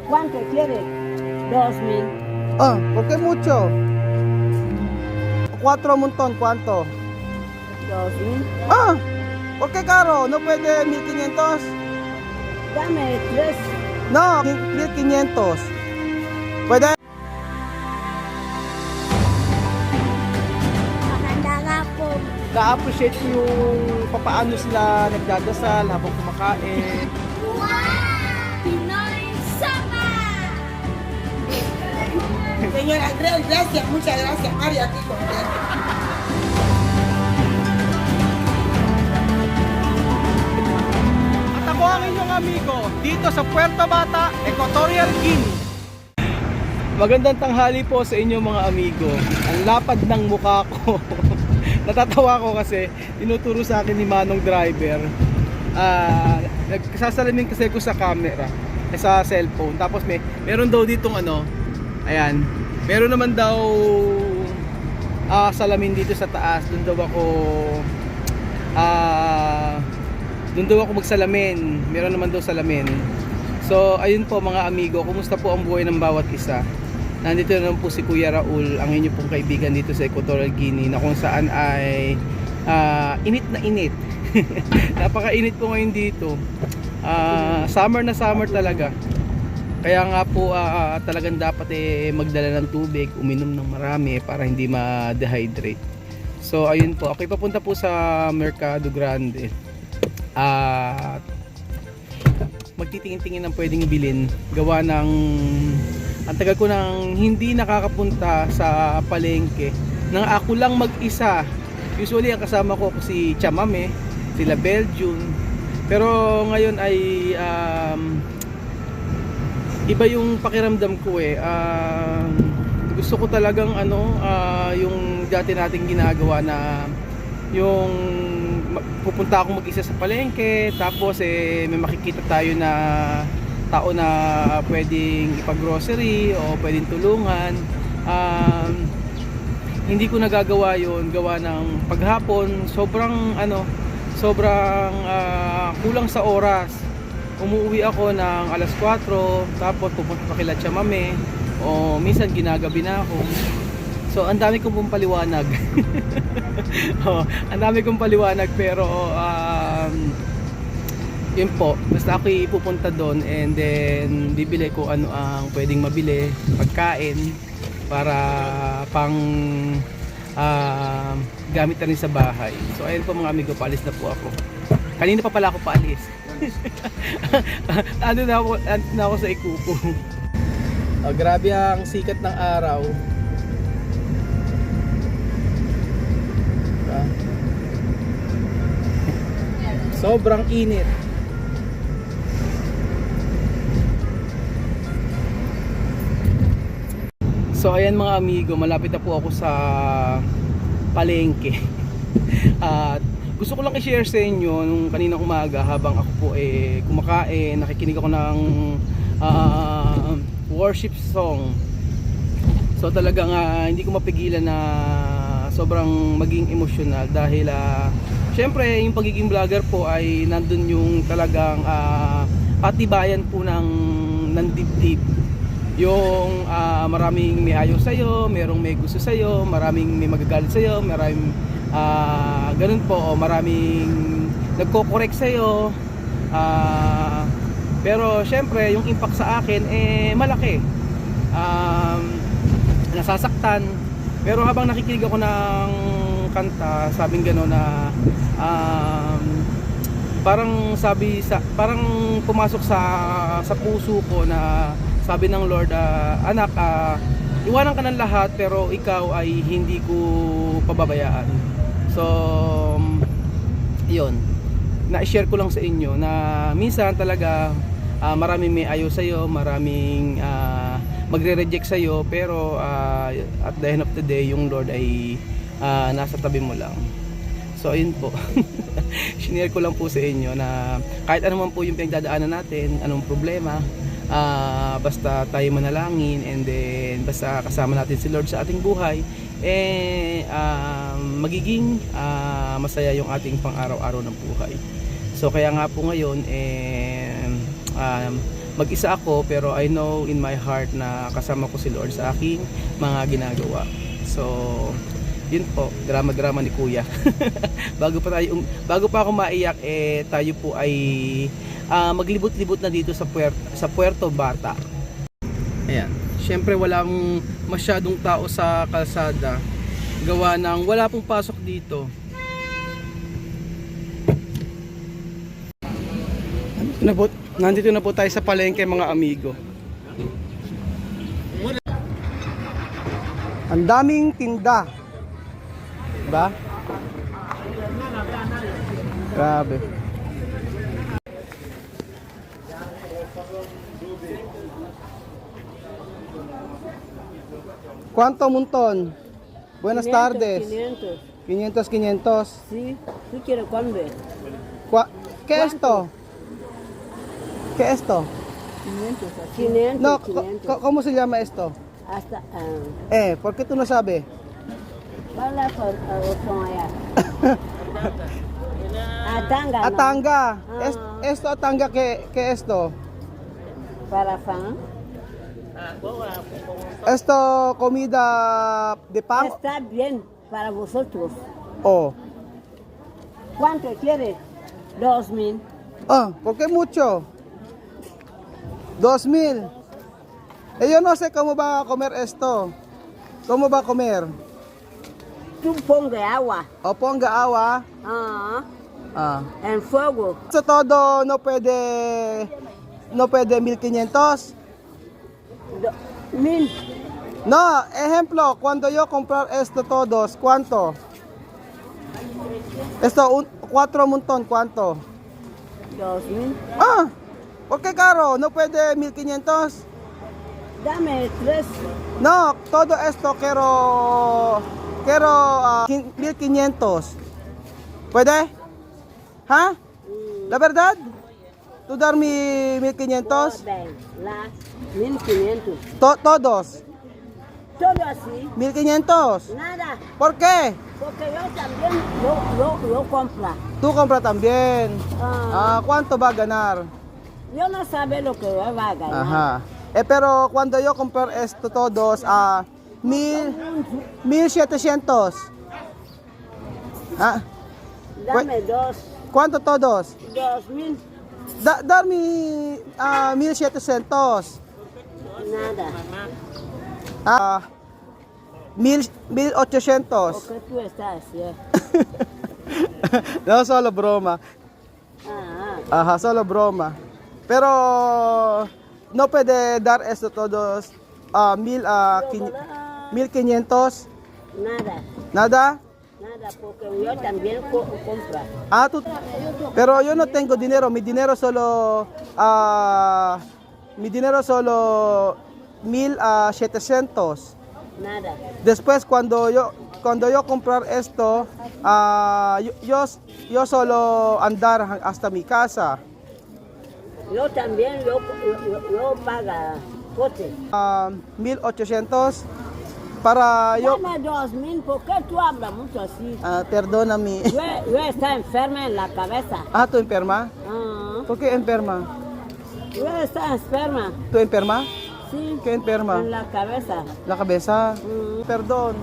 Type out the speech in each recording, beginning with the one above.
¿Cuánto quiere? 2,000. Ah, ¿por qué mucho? 4 montón, ¿cuánto? 2,000. Ah, ¿por qué caro? ¿No puede 1500? Dame 3. No, 1500. ¿Puede? Maganda nga po. Na-appreciate ko yung papaano sila nagdadasal habang kumakain. Pinoy Sama! Señor Andrés, gracias, muchas gracias, María, aquí contento. At ako ang inyong amigo dito sa Puerto Bata, Equatorial Guinea. Magandang tanghali po sa inyo mga amigo. Ang lapad ng mukha ko. Natatawa ko kasi tinuturo sa akin ni Manong driver. Nagsasalamin kasi ko sa camera, sa cellphone. Tapos meron daw ditong ano, ayan. Meron naman daw salamin dito sa taas. Doon daw ako magsalamin. Meron naman daw salamin. So ayun po mga amigo, kumusta po ang buhay ng bawat isa? Nandito na naman po si Kuya Raul, ang inyo pong kaibigan dito sa Equatorial Guinea, na kung saan ay init na init. Napakainit po ngayon dito. Summer na summer talaga. Kaya nga po talagang dapat magdala ng tubig, uminom ng marami para hindi ma-dehydrate. So ayun po, ako'y papunta po sa Mercado Grande. At magtitingin-tingin ng pwedeng bilhin. Gawa ng ang tagal ko nang hindi nakakapunta sa palengke nang ako lang mag-isa. Usually ang kasama ko si Chamame, sila Belgium. Pero ngayon ay iba yung pakiramdam ko gusto ko talagang yung dati nating ginagawa na yung pupunta ako mag-isa sa palengke, tapos may makikita tayo na tao na pwedeng ipag-grocery o pwedeng tulungan. Hindi ko nagagawa yun, gawa ng paghapon sobrang kulang sa oras. Umuwi ako ng alas 4, tapos pupunta pa kila Chamame, o minsan ginagabi na ako. So ang dami kong pong paliwanag. Ang dami kong paliwanag, pero yun po, basta ako ipupunta doon and then bibili ko ano ang pwedeng mabili, pagkain para pang gamit na rin sa bahay. So ayun po mga amigo, paalis na po ako. Kanina pa pala ako paalis. Ando na ako sa Ikuko. Grabe ang sikat ng araw. Sobrang init. So ayan mga amigo, malapit na po ako sa palengke. At gusto ko lang i-share sa inyo nung kaninang umaga habang ako po kumakain, nakikinig ako ng worship song. So talagang hindi ko mapigilan na sobrang maging emosyonal dahil syempre yung pagiging vlogger po ay nandun yung talagang patibayan po ng dibdib. Yung maraming may ayaw sa'yo, merong may gusto sa'yo, maraming may magagalit sa'yo, maraming ganun po, maraming nagko-correct sa'yo. Pero syempre yung impact sa akin malaki. Nasasaktan. Pero habang nakikinig ako ng kanta, sabing gano'n na parang pumasok sa puso ko na sabi ng Lord, anak, iwanan ka ng lahat pero ikaw ay hindi ko pababayaan. So yun, na-share ko lang sa inyo na minsan talaga maraming may ayaw sa'yo, maraming magre-reject sa'yo, pero at the end of the day yung Lord ay nasa tabi mo lang. So ayun po. Shinare ko lang po sa inyo na kahit ano man po yung pinagdadaanan natin, anong problema, basta tayo manalangin and then basta kasama natin si Lord sa ating buhay, magiging masaya yung ating pang araw-araw ng buhay. So kaya nga po ngayon mag-isa ako, pero I know in my heart na kasama ko si Lord sa aking mga ginagawa. So, yun po, drama-drama ni Kuya. Bago pa ako maiyak, tayo po ay maglibot-libot na dito sa Puerto Bata. Ayan. Syempre walang masyadong tao sa kalsada. Gawa ng wala pong pasok dito. Nandito na po tayo sa palengke mga amigo. Ang daming tinda. Diba? Grabe. ¿Cuánto montón? Buenas tardes. 500. 500. Sí, ¿tú quieres cuándo? ¿Qué es esto? ¿Qué es esto? 500. No, 500. ¿cómo se llama esto? Hasta, ¿Por qué tú no sabes? Para otro allá. Atanga. ¿no? Atanga. Ah. Esto atanga, ¿qué esto? Para fan. Esto comida de pan. Está bien para vosotros. Oh. ¿Cuánto quieres? 2000. ¿Por qué mucho? 2000. Yo no sé cómo va a comer esto. ¿Cómo va a comer? Tú ponga agua. O ponga agua. En fuego. Eso todo no puede 1500. 1000. No, ejemplo, cuando yo comprar esto todos, ¿cuánto? Esto, 4 montón, ¿cuánto? 2000. ¿Por qué caro? ¿No puede 1500? Dame 3. No, todo esto quiero 1500. ¿Puede? ¿Ah? ¿La verdad? ¿Tú dar mi 1500? La 1500. Todos. Todo así. 1500. Nada. ¿Por qué? Porque yo también lo compro. Tú compras también. Ah. ¿Cuánto va a ganar? Yo no sabe lo que va a ganar. Ajá. Pero cuando yo comprar esto todos, 1700. Dame 2. ¿Cuánto todos? 2000. Dar mi 1700. Nada. 1800. Porque tú estás, ¿sí? No, solo broma. Ajá, solo broma. Pero no puede dar esto todos 1500. Nada. Nada. Nada, porque yo también compro. Pero yo no tengo dinero, mi dinero solo 1700. Nada. Después cuando yo comprar esto, yo solo andar hasta mi casa. Yo también yo paga coche. 1800 para yo. Dame 2000, ¿por qué tú hablas mucho así? Perdóname. Yo estoy enferma en la cabeza. ¿Tú enferma? ¿Por qué enferma? Yo estoy enferma. ¿Tú enferma? Sí. ¿Qué enferma? En la cabeza. La cabeza. Perdón.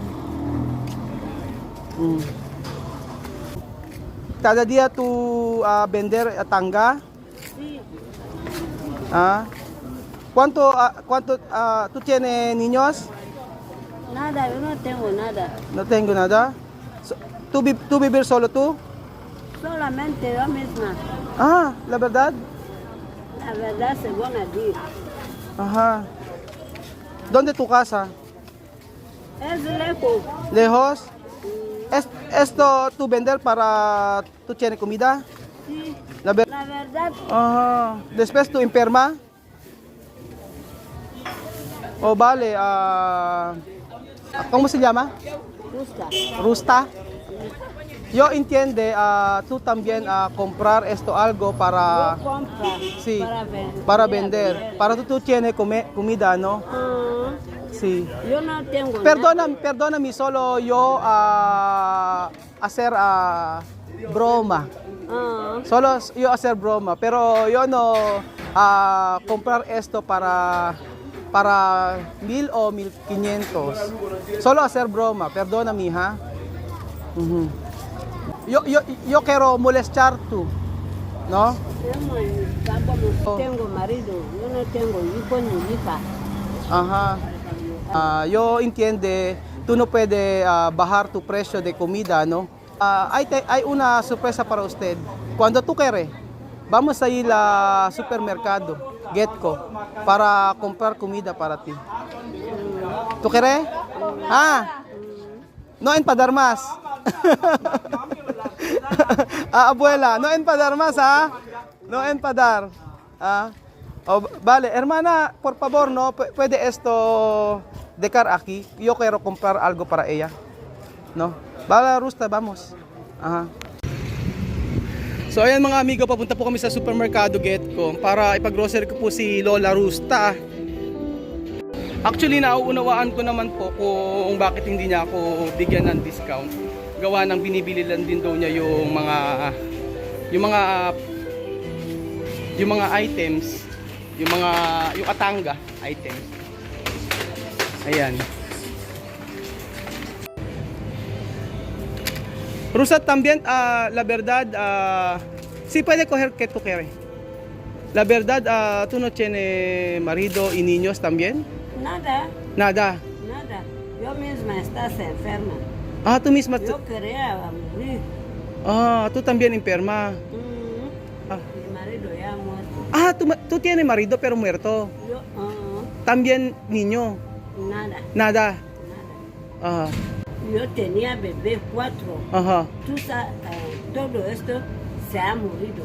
Cada día tú vender tanga. Sí. ¿Cuánto tú tienes niños? Nada, yo no tengo nada. No tengo nada. ¿Tú vivir solo tú? Solamente yo misma. La verdad. La verdad, según allí. Ajá. ¿Dónde tu casa? Es lejos. ¿Lejos? ¿Esto tú vender para tú tienes comida? Sí. La La verdad, Después tú enferma. Vale. ¿Cómo se llama? busca. Rusta. Yo entiende, tú también comprar esto algo para Yo compro sí, para para vender. Para tú tienes comida, ¿no? Sí. Yo no tengo nada. Perdóname, solo yo hacer broma. Solo yo hacer broma, pero yo no comprar esto para 1,000 o 1,500. Solo hacer broma, perdóname, ha? Ujú. Yo quiero molestar tú, ¿no? Tengo en el campo, no tengo marido, yo no tengo hijo ni hija. Ajá. Yo entiende, tú no puedes bajar tu precio de comida, ¿no? Hay una sorpresa para usted. Cuando tú quieres, vamos a ir al supermercado, Getco, para comprar comida para ti. ¿Tú quieres? No empadar más. Abuela, no empadar más, no empadar. Vale, hermana, por favor, no puede esto dejar aquí. Yo quiero comprar algo para ella. No. Vale, Rusta, vamos. Aha. So ayan mga amigo, papunta po kami sa supermercado Getco para ipag-grocery ko po si Lola Rusta. Actually, nauunawaan ko naman po kung bakit hindi niya ako bigyan ng discount. Gawa ng binibili lang din daw niya yung mga items, yung atanga items. Ayan. Rusa, también, la verdad, sí puede coger que tú quieres. La verdad, tú no tienes marido y niños también? Nada, Nada. nada. Yo misma estás enferma. Tú misma. Yo quería morir. Tú también enferma. Mi marido ya muerto. Tú tienes marido pero muerto. Yo, También niño. nada, Nada. nada. Yo tenía bebé 4. Ajá. Tú todo esto se ha morido.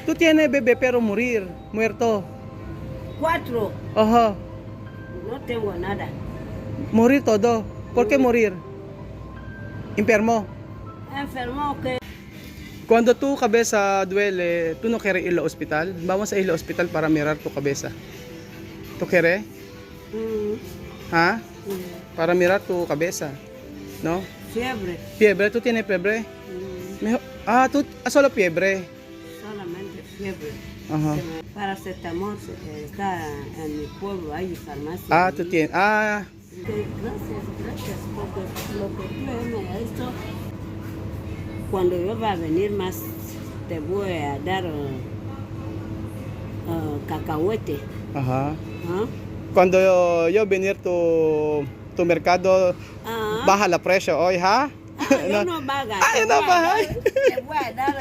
Tú tienes bebé pero muerto. 4. Ajá. No tengo nada. Morir todo. ¿Por qué morir? Enfermo. Enfermo que Cuando tu cabeza duele, tú no quieres ir al hospital. Vamos a ir al hospital para mirar tu cabeza. ¿Tú quieres? Para mirar tu cabeza. ¿No? fiebre. Fiebre, ¿tú tienes fiebre? Mejor- tú solo fiebre. Solamente fiebre. Ajá. Paracetamol está en mi pueblo, hay farmacia. Tú tienes. Gracias, porque lo que tú me has hecho, cuando yo va a venir más, te voy a dar cacahuete. Ajá. ¿Ah? Cuando yo venir tu mercado, baja la precio hoy, ¿ha? Yo no paga. Yo no paga. Te voy a dar.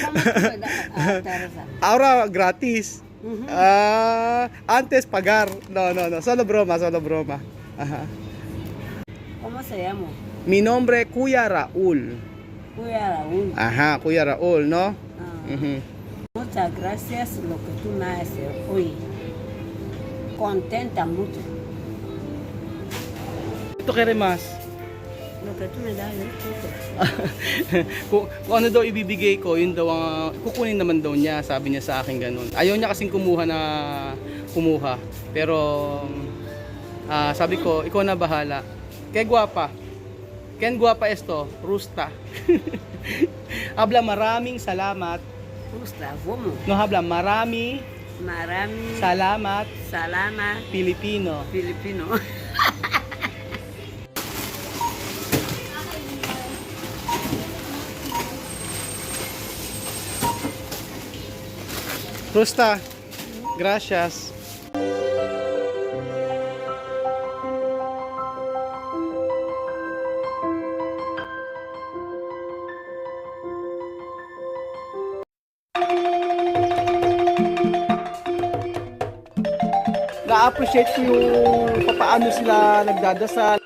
¿Cómo te voy a dar esa? Ahora gratis. Antes pagar. No. Solo broma. Ajá. ¿Cómo se llama? Mi nombre es Kuya Raúl. Cuida Raúl. Ajá, Kuya Raúl, ¿no? Ujú. Muchas gracias lo que tú me has hecho hoy. Contenta mucho. Ito kere mas. Lo que tú me das es kung ano daw ibibigay ko, yun daw ang kukunin naman daw niya, sabi niya sa akin ganun. Ayaw niya kasing kumuha. Pero sabi ko, ikaw na bahala. Kaya guwapa. Ken guwapa esto, Rusta. Habla maraming salamat. Gusta, vamos. No habla marami Marami. salamat Salama. Pilipino. Filipino. Rusta, gracias. Na-appreciate ko yung paano sila nagdadasal.